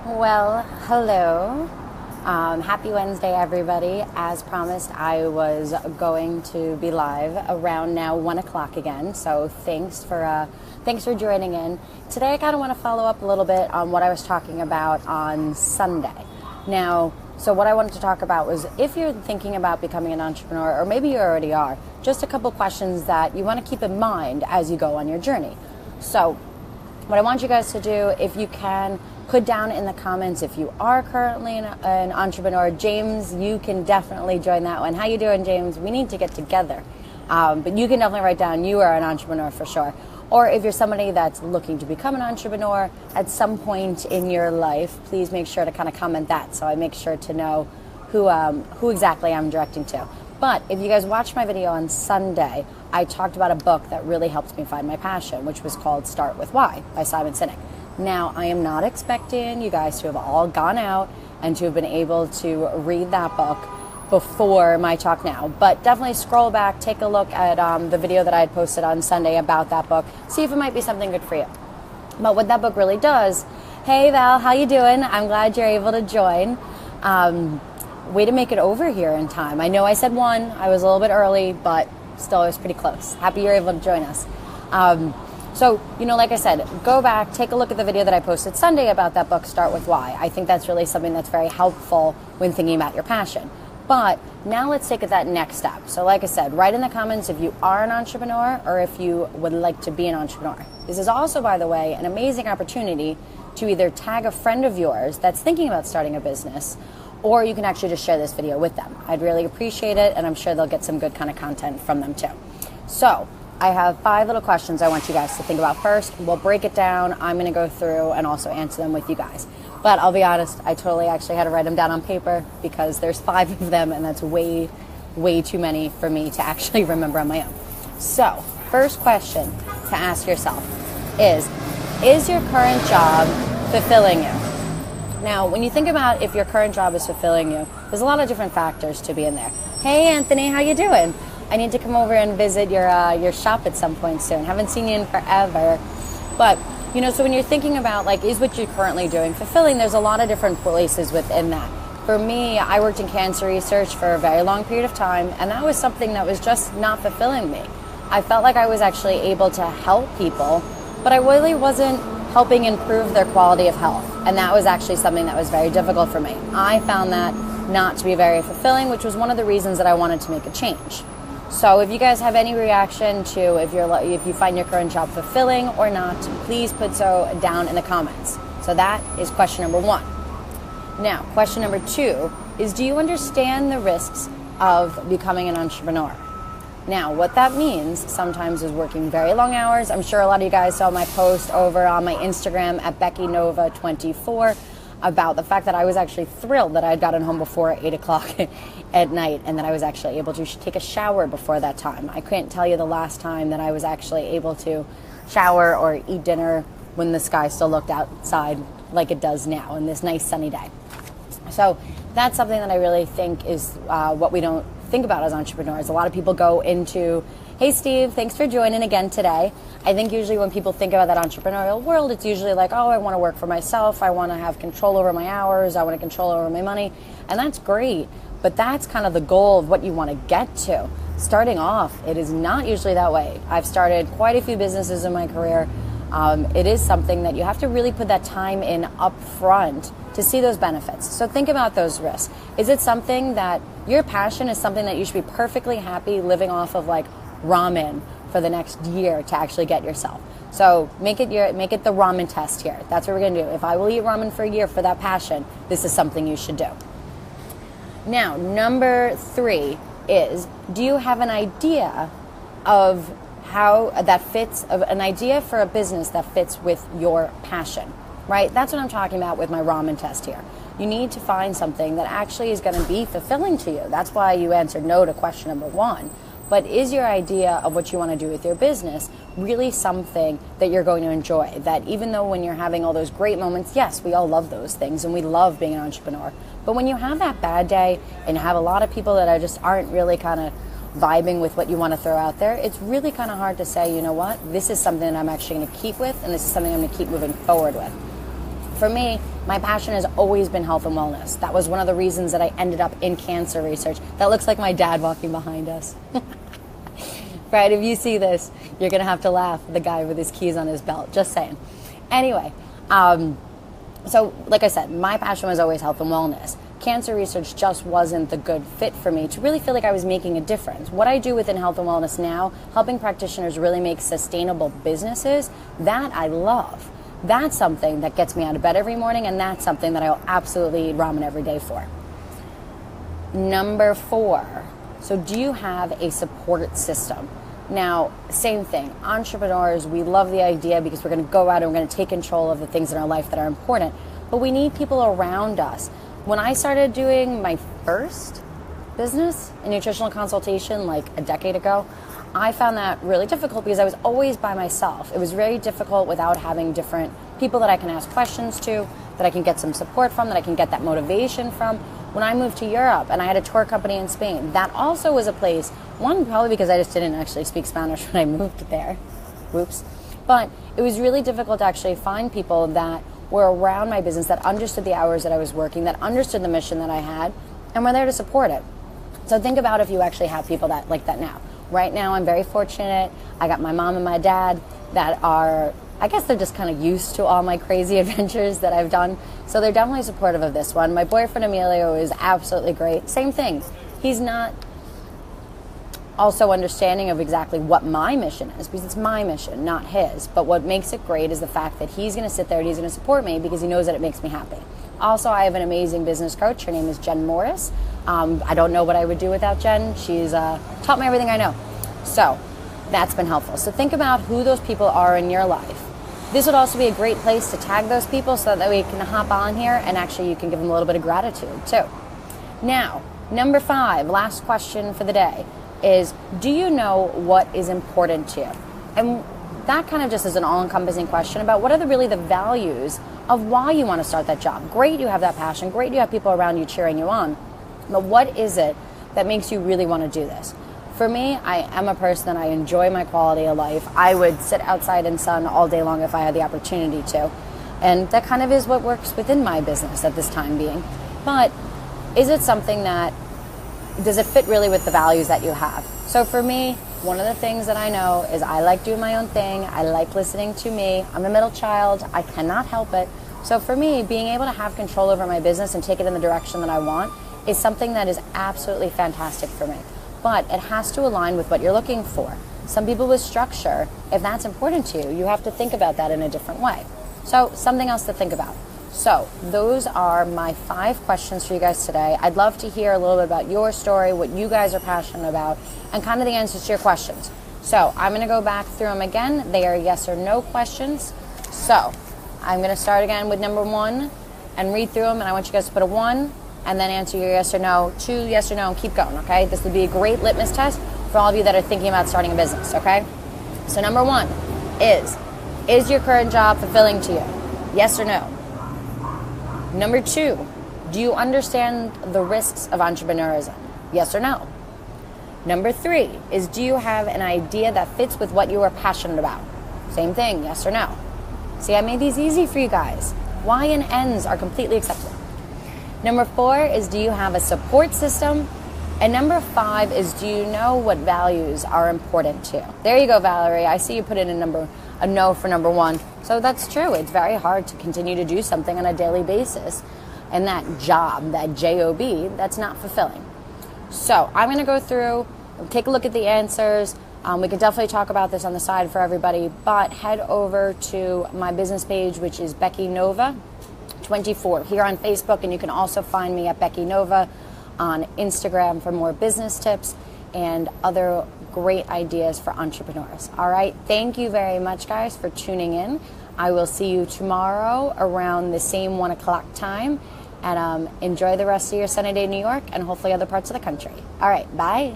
Well, hello. Happy Wednesday, everybody. As promised, I was going to be live around now 1 o'clock again. So thanks for joining in. Today, I kind of want to follow up a little bit on what I was talking about on Sunday. Now, so what I wanted to talk about was if you're thinking about becoming an entrepreneur, or maybe you already are, just a couple questions that you want to keep in mind as you go on your journey. So what I want you guys to do, if you can, put down in the comments if you are currently an entrepreneur. James, you can definitely join that one. How you doing, James? We need to get together. But you can definitely write down you are an entrepreneur for sure. Or if you're somebody that's looking to become an entrepreneur at some point in your life, please make sure to kind of comment that so I make sure to know who exactly I'm directing to. But if you guys watched my video on Sunday, I talked about a book that really helped me find my passion, which was called Start With Why by Simon Sinek. Now, I am not expecting you guys to have all gone out and to have been able to read that book before my talk now, but definitely scroll back, take a look at the video that I had posted on Sunday about that book, see if it might be something good for you. But what that book really does, hey Val, how you doing? I'm glad you're able to join. Way to make it over here in time. I know I said 1, I was a little bit early, but still it was pretty close. Happy you're able to join us. So, like I said, go back, take a look at the video that I posted Sunday about that book, Start With Why. I think that's really something that's very helpful when thinking about your passion. But now let's take it that next step. So like I said, write in the comments if you are an entrepreneur or if you would like to be an entrepreneur. This is also, by the way, an amazing opportunity to either tag a friend of yours that's thinking about starting a business, or you can actually just share this video with them. I'd really appreciate it, and I'm sure they'll get some good kind of content from them too. So I have 5 little questions I want you guys to think about first. We'll break it down. I'm going to go through and also answer them with you guys. But I'll be honest, I totally actually had to write them down on paper because there's 5 of them, and that's way, way too many for me to actually remember on my own. So, first question to ask yourself is your current job fulfilling you? Now, when you think about if your current job is fulfilling you, there's a lot of different factors to be in there. Hey, Anthony, how you doing? I need to come over and visit your shop at some point soon. Haven't seen you in forever. But, so when you're thinking about, is what you're currently doing fulfilling, there's a lot of different places within that. For me, I worked in cancer research for a very long period of time, and that was something that was just not fulfilling me. I felt like I was actually able to help people, but I really wasn't helping improve their quality of health. And that was actually something that was very difficult for me. I found that not to be very fulfilling, which was one of the reasons that I wanted to make a change. So if you guys have any reaction to if you find your current job fulfilling or not, please put so down in the comments. So that is question number 1. Now, question number 2 is, do you understand the risks of becoming an entrepreneur? Now, what that means sometimes is working very long hours. I'm sure a lot of you guys saw my post over on my Instagram at BeckyNova24 about the fact that I was actually thrilled that I had gotten home before 8 o'clock at night and that I was actually able to take a shower before that time. I can't tell you the last time that I was actually able to shower or eat dinner when the sky still looked outside like it does now in this nice sunny day. So that's something that I really think is what we don't think about as entrepreneurs. A lot of people go into, hey Steve, thanks for joining again today. I think usually when people think about that entrepreneurial world, it's usually like, oh, I want to work for myself. I want to have control over my hours. I want to control over my money. And that's great. But that's kind of the goal of what you want to get to. Starting off, it is not usually that way. I've started quite a few businesses in my career. It is something that you have to really put that time in up front to see those benefits. So think about those risks. Is it something that your passion is something that you should be perfectly happy living off of, like ramen for the next year to actually get yourself? So make it the ramen test here. That's what we're gonna do. If I will eat ramen for a year for that passion, this is something you should do. Now, number 3 is, do you have an idea of how that fits, of an idea for a business that fits with your passion, right? That's what I'm talking about with my ramen test here. You need to find something that actually is going to be fulfilling to you. That's why you answered no to question number 1. But is your idea of what you want to do with your business really something that you're going to enjoy? That even though when you're having all those great moments, yes, we all love those things and we love being an entrepreneur. But when you have that bad day and have a lot of people that aren't really kind of vibing with what you want to throw out there, it's really kind of hard to say, you know what, this is something that I'm actually going to keep with, and this is something I'm going to keep moving forward with. For me, my passion has always been health and wellness. That was one of the reasons that I ended up in cancer research. That looks like my dad walking behind us. Right, if you see this, you're going to have to laugh at the guy with his keys on his belt. Just saying. Anyway, so like I said, my passion was always health and wellness. Cancer research just wasn't the good fit for me to really feel like I was making a difference. What I do within health and wellness now, helping practitioners really make sustainable businesses, that I love. That's something that gets me out of bed every morning, and that's something that I'll absolutely eat ramen every day for. Number 4, so do you have a support system? Now, same thing. Entrepreneurs, we love the idea because we're going to go out and we're going to take control of the things in our life that are important, but we need people around us. When I started doing my first business in nutritional consultation like a decade ago, I found that really difficult because I was always by myself. It was very difficult without having different people that I can ask questions to, that I can get some support from, that I can get that motivation from. When I moved to Europe and I had a tour company in Spain, that also was a place, one, probably because I just didn't actually speak Spanish when I moved there. Whoops. But it was really difficult to actually find people that were around my business, that understood the hours that I was working, that understood the mission that I had, and were there to support it. So think about if you actually have people that like that now. Right now, I'm very fortunate. I got my mom and my dad that are, I guess they're just kind of used to all my crazy adventures that I've done. So they're definitely supportive of this one. My boyfriend, Emilio, is absolutely great. Same thing. He's not also understanding of exactly what my mission is, because it's my mission, not his. But what makes it great is the fact that he's going to sit there and he's going to support me because he knows that it makes me happy. Also, I have an amazing business coach. Her name is Jen Morris. I don't know what I would do without Jen. She's taught me everything I know. So that's been helpful. So think about who those people are in your life. This would also be a great place to tag those people so that we can hop on here and actually you can give them a little bit of gratitude too. Now, number 5, last question for the day is, do you know what is important to you? And that kind of just is an all-encompassing question about what are really the values of why you want to start that job. Great you have that passion. Great you have people around you cheering you on. But what is it that makes you really want to do this? For me, I am a person that I enjoy my quality of life. I would sit outside in sun all day long if I had the opportunity to. And that kind of is what works within my business at this time being. But is it something that, does it fit really with the values that you have? So for me, one of the things that I know is I like doing my own thing. I like listening to me. I'm a middle child. I cannot help it. So for me, being able to have control over my business and take it in the direction that I want is something that is absolutely fantastic for me. But it has to align with what you're looking for. Some people with structure, if that's important to you, you have to think about that in a different way. So something else to think about. So those are my 5 questions for you guys today. I'd love to hear a little bit about your story, what you guys are passionate about, and kind of the answers to your questions. So I'm going to go back through them again. They are yes or no questions. So I'm going to start again with number 1 and read through them, and I want you guys to put a 1 and then answer your yes or no, 2 yes or no, and keep going, okay? This would be a great litmus test for all of you that are thinking about starting a business, okay? So number 1 is your current job fulfilling to you? Yes or no? Number 2, do you understand the risks of entrepreneurism? Yes or no? Number 3 is, do you have an idea that fits with what you are passionate about? Same thing, yes or no? See, I made these easy for you guys. Why and ends are completely acceptable. Number 4 is, do you have a support system? And number 5 is, do you know what values are important to you? There you go, Valerie. I see you put in a no for number 1. So that's true. It's very hard to continue to do something on a daily basis. And that job, that job, that's not fulfilling. So I'm going to go through, take a look at the answers. We could definitely talk about this on the side for everybody, but head over to my business page, which is Becky Nova 24 here on Facebook, and you can also find me at Becky Nova on Instagram for more business tips and other great ideas for entrepreneurs. All right, thank you very much, guys, for tuning in. I will see you tomorrow around the same 1 o'clock time, and enjoy the rest of your sunny day in New York and hopefully other parts of the country. All right, bye.